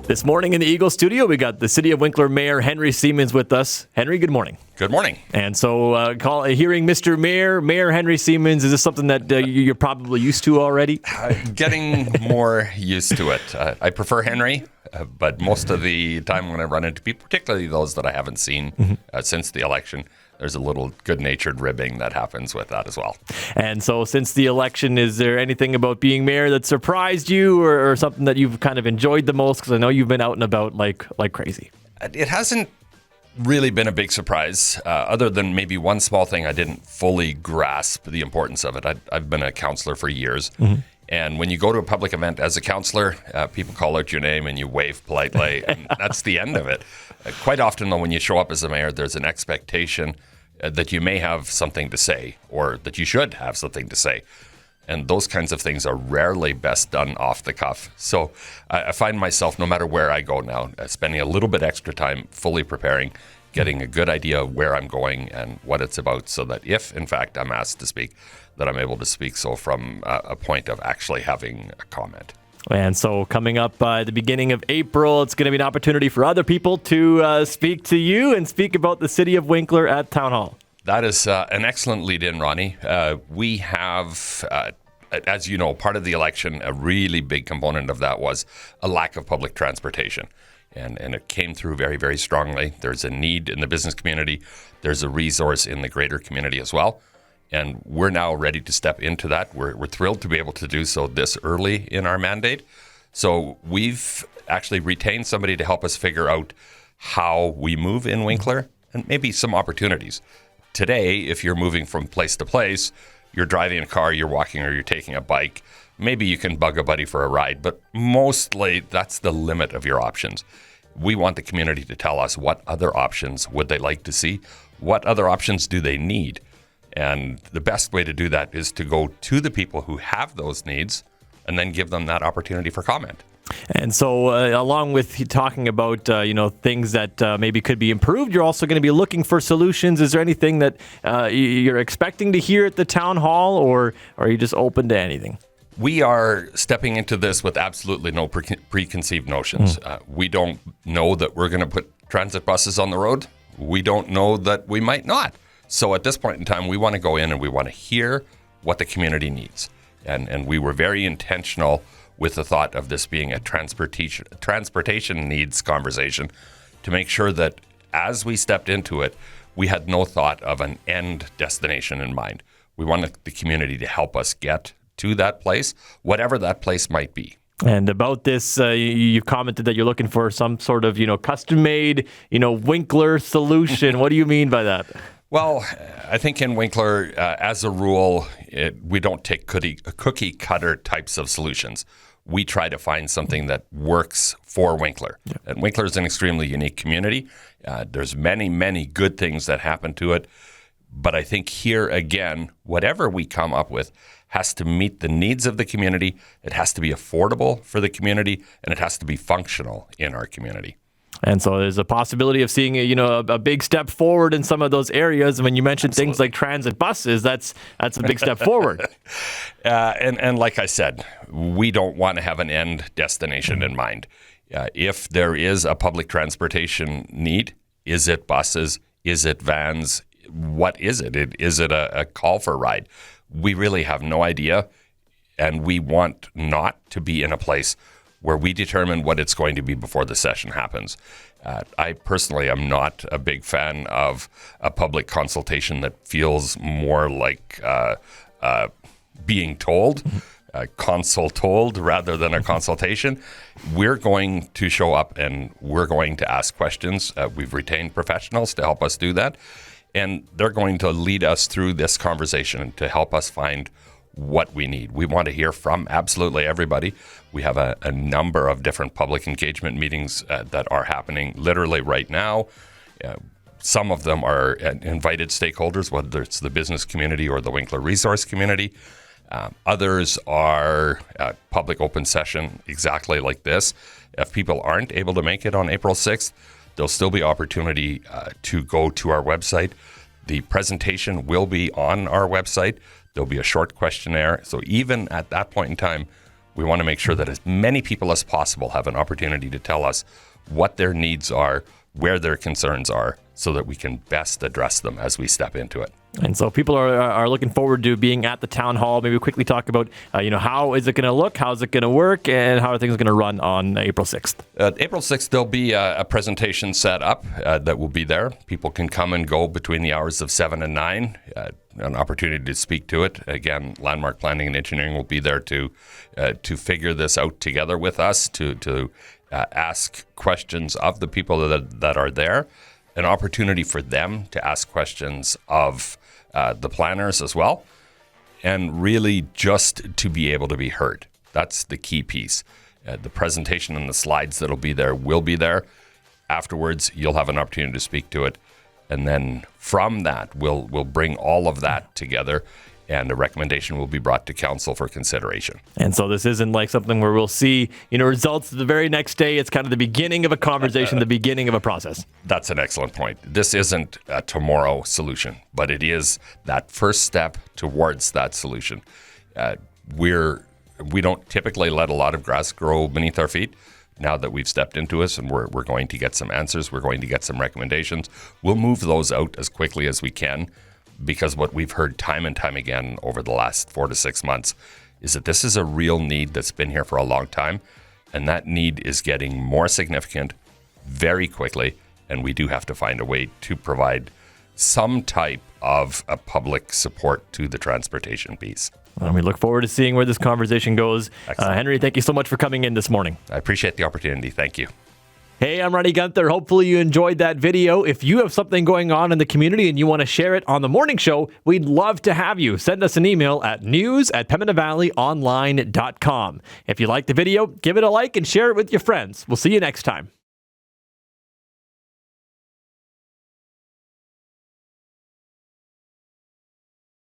This morning in the Eagle studio, we got the City of Winkler Mayor Henry Siemens with us. Henry, good morning. Good morning. And so hearing Mr. Mayor Henry Siemens, is this something that you're probably used to already? Getting more used to it. I prefer Henry, but most of the time when I run into people, particularly those that I haven't seen since the election, there's a little good-natured ribbing that happens with that as well. And so since the election, is there anything about being mayor that surprised you or something that you've kind of enjoyed the most? Because I know you've been out and about like crazy. It hasn't really been a big surprise, other than maybe one small thing I didn't fully grasp the importance of it. I've been a councillor for years. And when you go to a public event as a councillor, people call out your name and you wave politely, and that's the end of it. Quite often, though, when you show up as a mayor, there's an expectation that you may have something to say or that you should have something to say. And those kinds of things are rarely best done off the cuff. So I find myself, no matter where I go now, spending a little bit extra time fully preparing, getting a good idea of where I'm going and what it's about, so that if, in fact, I'm asked to speak, that I'm able to speak so from a point of actually having a comment. And so coming up at the beginning of April, it's going to be an opportunity for other people to speak to you and speak about the City of Winkler at Town Hall. That is an excellent lead-in, Ronnie. We have, as you know, part of the election, a really big component of that was a lack of public transportation. And it came through very, very strongly. There's a need in the business community. There's a resource in the greater community as well. And we're now ready to step into that. We're thrilled to be able to do so this early in our mandate. So we've actually retained somebody to help us figure out how we move in Winkler and maybe some opportunities. Today, if you're moving from place to place, you're driving a car, you're walking, or you're taking a bike. Maybe you can bug a buddy for a ride, but mostly that's the limit of your options. We want the community to tell us what other options would they like to see, what other options do they need. And the best way to do that is to go to the people who have those needs and then give them that opportunity for comment. And so along with talking about, things that maybe could be improved, you're also going to be looking for solutions. Is there anything that you're expecting to hear at the town hall, or are you just open to anything? We are stepping into this with absolutely no preconceived notions. We don't know that we're going to put transit buses on the road. We don't know that we might not. So at this point in time, we want to go in and we want to hear what the community needs. And we were very intentional with the thought of this being a transportation needs conversation to make sure that as we stepped into it, we had no thought of an end destination in mind. We wanted the community to help us get to that place, whatever that place might be. And about this, you've commented that you're looking for some sort of, custom-made, Winkler solution. What do you mean by that? Well, I think in Winkler, as a rule, we don't take cookie cutter types of solutions. We try to find something that works for Winkler. Yeah. And Winkler is an extremely unique community. There's many, many good things that happen to it. But I think here again, whatever we come up with has to meet the needs of the community. It has to be affordable for the community, and it has to be functional in our community. And so there's a possibility of seeing a big step forward in some of those areas. And when you mentioned things like transit buses, that's a big step forward. And like I said, we don't want to have an end destination in mind. If there is a public transportation need, is it buses? Is it vans? What is it? Is it a call for a ride? We really have no idea. And we want not to be in a place where we determine what it's going to be before the session happens. I personally am not a big fan of a public consultation that feels more like being told, consult-told rather than a consultation. We're going to show up and we're going to ask questions. We've retained professionals to help us do that. And they're going to lead us through this conversation to help us find what we need. We want to hear from absolutely everybody. We have a number of different public engagement meetings that are happening literally right now. Some of them are invited stakeholders, whether it's the business community or the Winkler resource community. Others are public open session exactly like this. If people aren't able to make it on April 6th, there'll still be opportunity to go to our website. The presentation will be on our website. There'll be a short questionnaire. So even at that point in time, We want to make sure that as many people as possible have an opportunity to tell us what their needs are, where their concerns are, so that we can best address them as we step into it. And so people are looking forward to being at the town hall. Maybe quickly talk about, how is it going to look? How is it going to work? And how are things going to run on April 6th? April 6th, there'll be a presentation set up that will be there. People can come and go between the hours of 7 and 9. An opportunity to speak to it. Again, Landmark Planning and Engineering will be there to figure this out together with us, to ask questions of the people that are there. An opportunity for them to ask questions of the planners as well, and really just to be able to be heard. That's the key piece. The presentation and the slides that'll be there will be there. Afterwards, you'll have an opportunity to speak to it. And then from that, we'll bring all of that together, and a recommendation will be brought to council for consideration. And so this isn't like something where we'll see, results the very next day. It's kind of the beginning of a conversation, the beginning of a process. That's an excellent point. This isn't a tomorrow solution, but it is that first step towards that solution. We don't typically let a lot of grass grow beneath our feet. Now that we've stepped into this and we're going to get some answers, we're going to get some recommendations, we'll move those out as quickly as we can, because what we've heard time and time again over the last 4 to 6 months is that this is a real need that's been here for a long time, and that need is getting more significant very quickly, and we do have to find a way to provide some type of a public support to the transportation piece. And we look forward to seeing where this conversation goes. Henry, thank you so much for coming in this morning. I appreciate the opportunity. Thank you. Hey, I'm Ronnie Gunther. Hopefully you enjoyed that video. If you have something going on in the community and you want to share it on the morning show, we'd love to have you. Send us an email at news@pembinavalleyonline.com. If you like the video, give it a like and share it with your friends. We'll see you next time.